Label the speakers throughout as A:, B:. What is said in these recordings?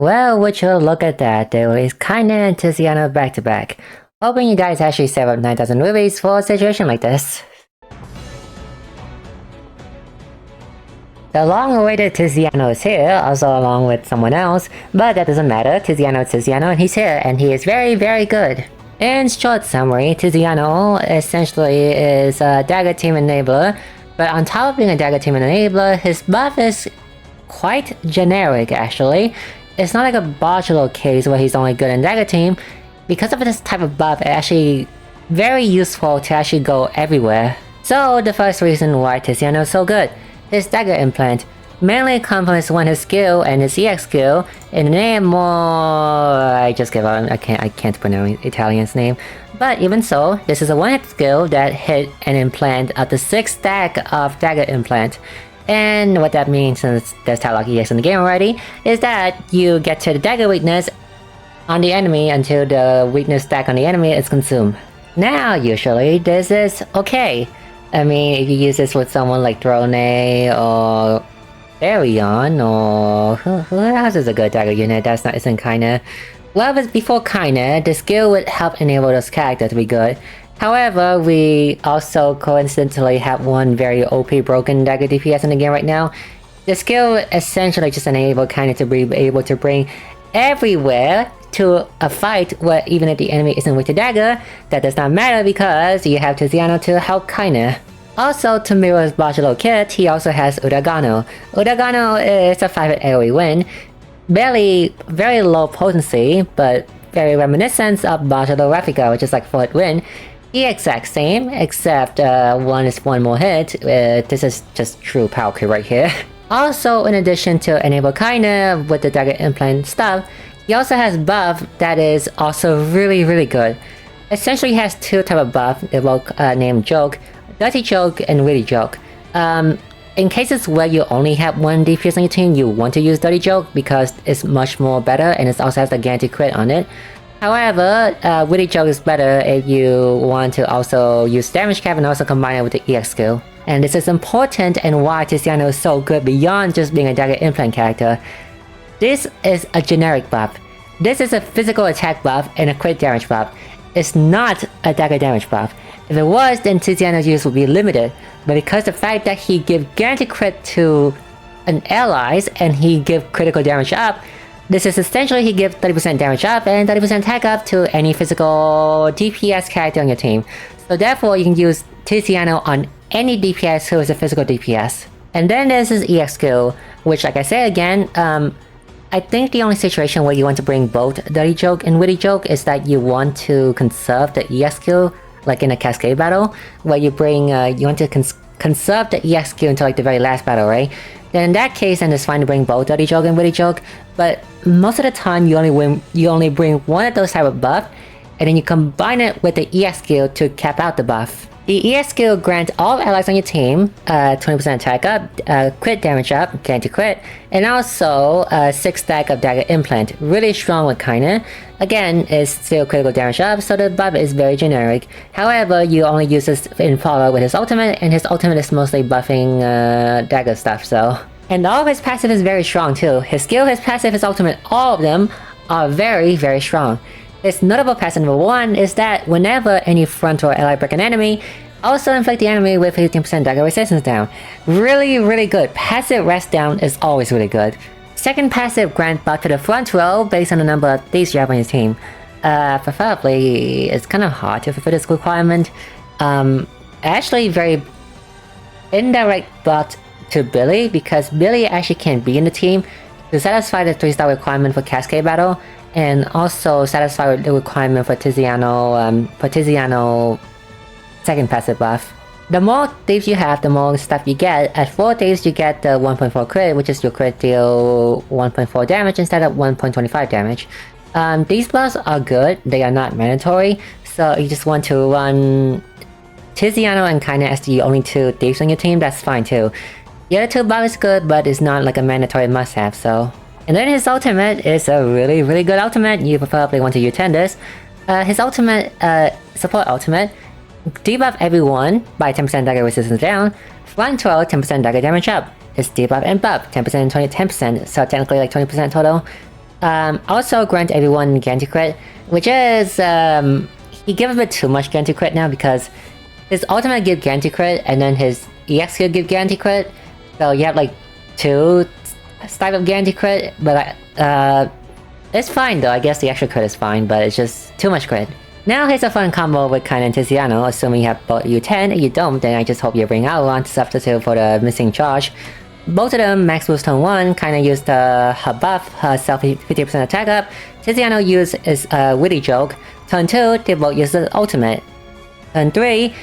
A: Well, would you look at that, they released Kinda and Tiziano back to back. Hoping you guys actually save up 9,000 rupees for a situation like this. The long-awaited Tiziano is here, also along with someone else, but that doesn't matter. Tiziano is Tiziano and he's here, and he is very, very good. In short summary, Tiziano essentially is a Dagger Team Enabler, but on top of being a Dagger Team Enabler, his buff is quite generic actually. It's not like a Bocciolo case where he's only good in Dagger Team. Because of this type of buff, it's actually very useful to actually go everywhere. So the first reason why Tiziano is so good, his Dagger Implant mainly complements his skill and his EX skill in the name more... I just give up, I can't pronounce Italian's name. But even so, this is a one-hit skill that hit an implant at the 6th stack of Dagger Implant. And what that means, since there's Talok EX in the game already, is that you get to the dagger weakness on the enemy until the weakness stack on the enemy is consumed. Now, usually, this is okay. I mean, if you use this with someone like Dolcinaea or Arion, or who else is a good dagger unit that's not isn't Kinda? Well, if it's before Kinda, the skill would help enable those characters to be good. However, we also coincidentally have one very OP broken dagger DPS in the game right now. The skill essentially just enables Kinda to be able to bring everywhere to a fight where even if the enemy isn't with the dagger, that does not matter because you have Tiziano to help Kinda. Also, to mirror his Bocciolo kit, he also has Uragano. Uragano is a 5-hit AoE win, barely very low potency, but very reminiscent of Bocciolo Replica, which is like 4-hit win. The exact same, except one is one more hit. This is just true power creep right here. Also, in addition to enable Kinda with the Dagger Implant stuff, he also has buff that is also really good. Essentially, he has two type of buff named Joke, Dirty Joke, and Witty Joke. In cases where you only have one DPS on your team, you want to use Dirty Joke because it's much more better and it also has the guaranteed crit on it. However, Witty Joke is better if you want to also use damage cap and also combine it with the EX skill. And this is important and why Tiziano is so good beyond just being a Dagger Implant character. This is a generic buff. This is a physical attack buff and a crit damage buff. It's not a dagger damage buff. If it was, then Tiziano's use would be limited, but because the fact that he gives guaranteed crit to an allies and he gives critical damage up, this is essentially he gives 30% damage up and 30% attack up to any physical DPS character on your team. So therefore you can use Tiziano on any DPS who is a physical DPS. And then there's his EX skill, which like I say again, I think the only situation where you want to bring both Dirty Joke and Witty Joke is that you want to conserve the EX skill, like in a Cascade battle, where you bring, you want to conserve the EX skill until like the very last battle, right? Then in that case, then it's fine to bring both Dirty Joke and Witty Joke, but most of the time you only bring one of those type of buff, and then you combine it with the EX skill to cap out the buff. The EX skill grants all allies on your team 20% attack up, crit damage up, guaranteed crit, and also 6 stack of Dagger Implant. Really strong with Kinda. Again, it's still critical damage up, so the buff is very generic. However, you only use this in follow with his ultimate, and his ultimate is mostly buffing dagger stuff, so... And all of his passive is very strong too. His skill, his passive, his ultimate, all of them are very strong. His notable passive number 1 is that whenever any front or ally break an enemy, also inflict the enemy with 15% dagger resistance down. Really good. Passive rest down is always really good. Second passive grant buff to the front row based on the number of thieves you have on your team. Preferably, it's kind of hard to fulfill this requirement. Actually very indirect buff to Billy, because Billy actually can't be in the team to satisfy the 3-star requirement for Cascade Battle, and also satisfy the requirement for Tiziano second passive buff. The more thieves you have, the more stuff you get. At 4 thieves you get the 1.4 crit, which is your crit deal 1.4 damage instead of 1.25 damage. These buffs are good, they are not mandatory, so you just want to run Tiziano and Kinda as the only 2 thieves on your team, that's fine too. The other 2 buffs is good, but it's not like a mandatory must-have, so... And then his ultimate is a really good ultimate. You probably want to U-turn this. His ultimate, support ultimate, debuff everyone by 10% dagger resistance down, front row 10% dagger damage up. His debuff and buff 10% and 10%, so technically like 20% total. Also grant everyone Ganti crit, which is, he gave a bit too much Ganti crit now because his ultimate give Ganti crit and then his EX skill give Ganti crit. So you have like 2 type of Ganti crit, but it's fine though. I guess the extra crit is fine, but it's just too much crit. Now here's a fun combo with Kaina and Tiziano, assuming you have both U10. If you don't, then I just hope you bring Aluan to substitute for the missing charge. Both of them max boost turn 1, Kaina used her buff, her self 50% attack up. Tiziano used his witty joke. Turn 2, they both use the ultimate. Turn 3,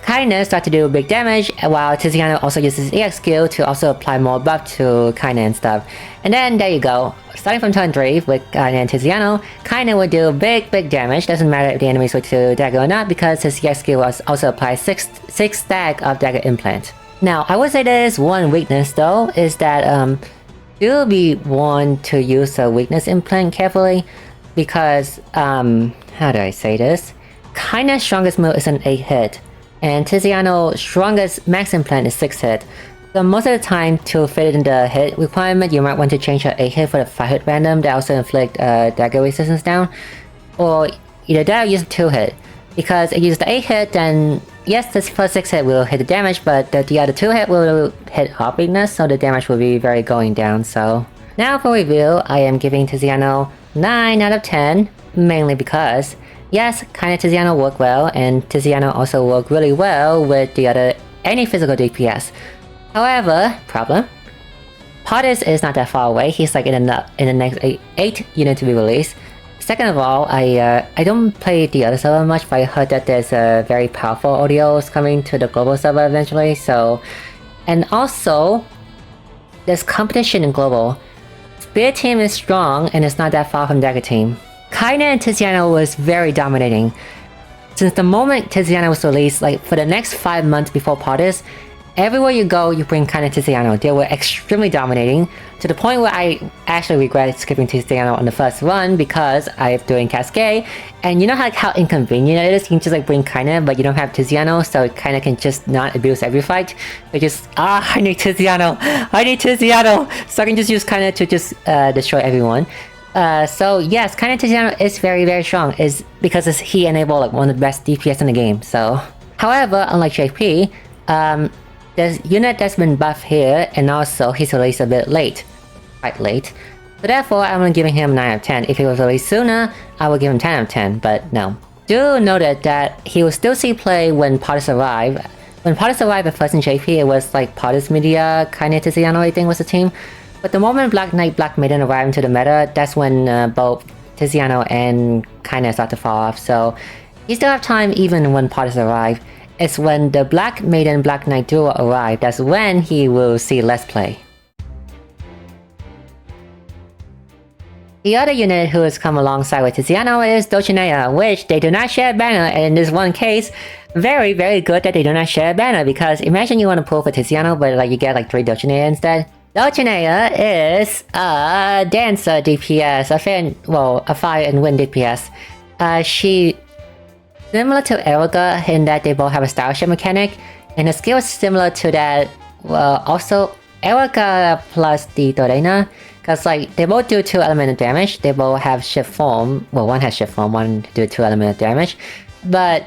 A: Kaina start to do big damage, while Tiziano also uses his EX skill to also apply more buff to Kaina and stuff. And then there you go. Starting from turn 3 with Kaina and Tiziano, Kaina will do big damage. Doesn't matter if the enemy switch to dagger or not, because his EX skill also applies 6 stack of dagger implant. Now, I would say there is one weakness though, is that do be warned to use the weakness implant carefully, because how do I say this? Kaina's strongest move is an 8 hit, and Tiziano's strongest max implant is 6 hit. So most of the time, to fit in the hit requirement, you might want to change her 8 hit for the 5 hit random that also inflict dagger resistance down, or either that or use 2 hit. Because if you use the 8 hit, then yes, this first 6 hit will hit the damage, but the other 2 hit will hit her weakness, so the damage will be very going down. So now for review, I am giving Tiziano 9 out of 10, mainly because yes, Kaina Tiziano work well, and Tiziano also work really well with any physical DPS. However, problem, Potis is not that far away. He's like in the next 8 units to be released. Second of all, I don't play the other server much, but I heard that there's a very powerful audios coming to the global server eventually. So, and also there's competition in global. Spear team is strong and it's not that far from Dagger team. Kaina and Tiziano was very dominating. Since the moment Tiziano was released, like for the next 5 months before Potis, everywhere you go, you bring Kaina and Tiziano. They were extremely dominating, to the point where I actually regret skipping Tiziano on the first run because I'm doing Cascade, and you know how inconvenient it is? You can just like bring Kaina, but you don't have Tiziano, so Kaina can just not abuse every fight. They just, I need Tiziano! I need Tiziano! So I can just use Kaina to just destroy everyone. So yes, Kaina Tiziano is very strong, is because he enabled like one of the best DPS in the game, so. However, unlike JP, there's unit that's been buffed here, and also he's released a bit late. Quite late. So therefore, I'm giving him 9 out of 10. If he was released sooner, I would give him 10 out of 10, but no. Do note that he will still see play when Potis arrived. When Potis arrived at first in JP, it was like Potis Media, Kaina Tiziano, I think was the team. But the moment Black Knight, Black Maiden arrived into the meta, that's when both Tiziano and Kaina start to fall off, so you still have time even when Potis arrived. It's when the Black Maiden Black Knight duo arrive, that's when he will see less play. The other unit who has come alongside with Tiziano is Dolcinaea, which they do not share a banner, and in this one case, very good that they do not share a banner, because imagine you want to pull for Tiziano, but like you get like 3 Dolcinaea instead. Dolcinaea is a dancer DPS, a fire and wind DPS. She similar to Erica in that they both have a style shift mechanic, and the skill is similar to that. Well, also Erica plus the Dorena, because like they both do 2 element of damage. They both have shift form. Well, one has shift form, one do 2 element of damage, but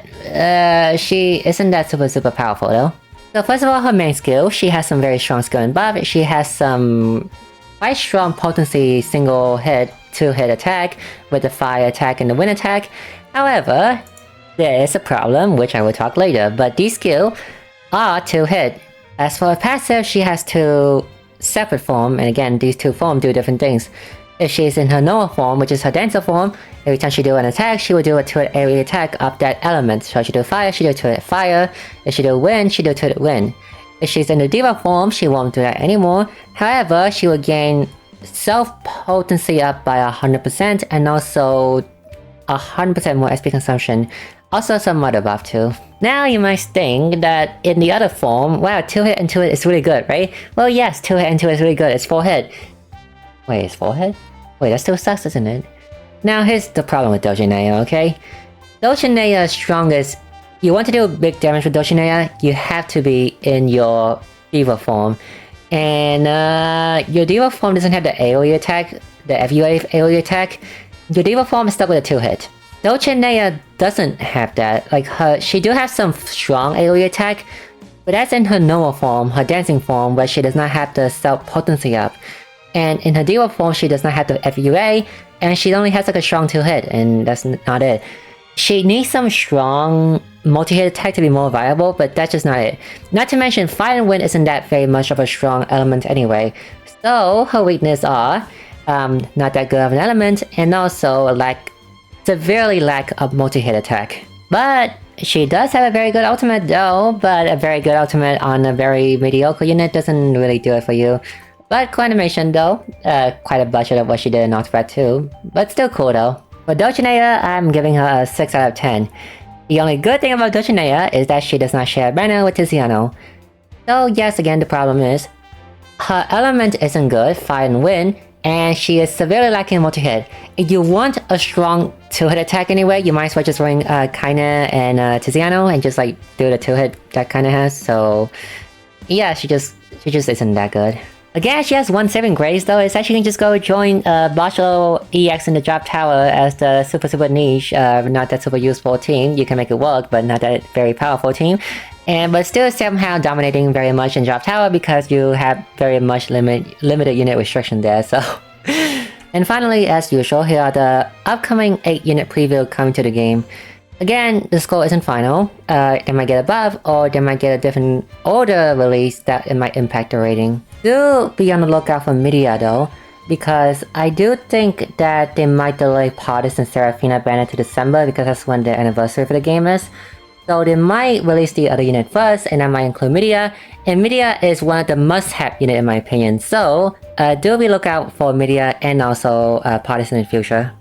A: she isn't that super powerful though. So first of all, her main skill, she has some very strong skill and buff. She has some quite strong potency single hit, 2-hit attack with the fire attack and the wind attack. However, there is a problem, which I will talk later, but these skills are 2-hit. As for her passive, she has 2 separate forms, and again, these 2 forms do different things. If she's in her normal form, which is her dancer form, every time she do an attack, she will do a 2-hit area attack of that element. So if she do fire, she do 2-hit fire. If she do wind, she do 2-hit wind. If she's in the diva form, she won't do that anymore. However, she will gain self-potency up by 100%, and also 100% more SP consumption. Also some other buff too. Now you might think that in the other form, wow, 2-hit and 2-hit is really good, right? Well yes, 2-hit and 2-hit is really good, it's 4-hit. Wait, it's 4-hit? Wait, that still sucks, isn't it? Now here's the problem with Dolcinaea, okay? Dolcinea's strongest, you want to do big damage with Dolcinaea, you have to be in your diva form. And your diva form doesn't have the AoE attack the FUA AoE attack, your diva form is stuck with a 2-hit. Dolcinaea doesn't have that. Like she do have some strong AoE attack, but that's in her normal form, her dancing form, where she does not have the self potency up. And in her diva form, she does not have the FUA, and she only has like a strong 2-hit, and that's not it. She needs some strong multi-hit attack to be more viable, but that's just not it. Not to mention, Fire and Wind isn't that very much of a strong element anyway. So her weaknesses are not that good of an element, and also severely lack of multi-hit attack. But she does have a very good ultimate though, but a very good ultimate on a very mediocre unit doesn't really do it for you. But cool animation though, quite a budget of what she did in Octopath 2, but still cool though. For Dolcinaea, I'm giving her a 6 out of 10. The only good thing about Dolcinaea is that she does not share a banner with Tiziano. So yes, again the problem is, her element isn't good, Fire and Wind, and she is severely lacking multi-hit. If you want a strong 2-hit attack anyway, you might as well just bring Kaina and Tiziano and just like do the 2-hit that Kaina has, so yeah, she just isn't that good. Again, she has 1 saving grace though, is that she can just go join Basho EX in the drop tower as the super niche, not that super useful team. You can make it work, but not that very powerful team. But still somehow dominating very much in drop tower because you have very much limited unit restriction there, so... And finally, as usual, here are the upcoming 8-unit preview coming to the game. Again, the score isn't final. They might get above, or they might get a different order release that it might impact the rating. Do be on the lookout for media though, because I do think that they might delay Pardis and Seraphina banner to December because that's when the anniversary for the game is. So they might release the other unit first, and that might include media. And media is one of the must-have unit in my opinion. So do be lookout for media and also Pardis in the future.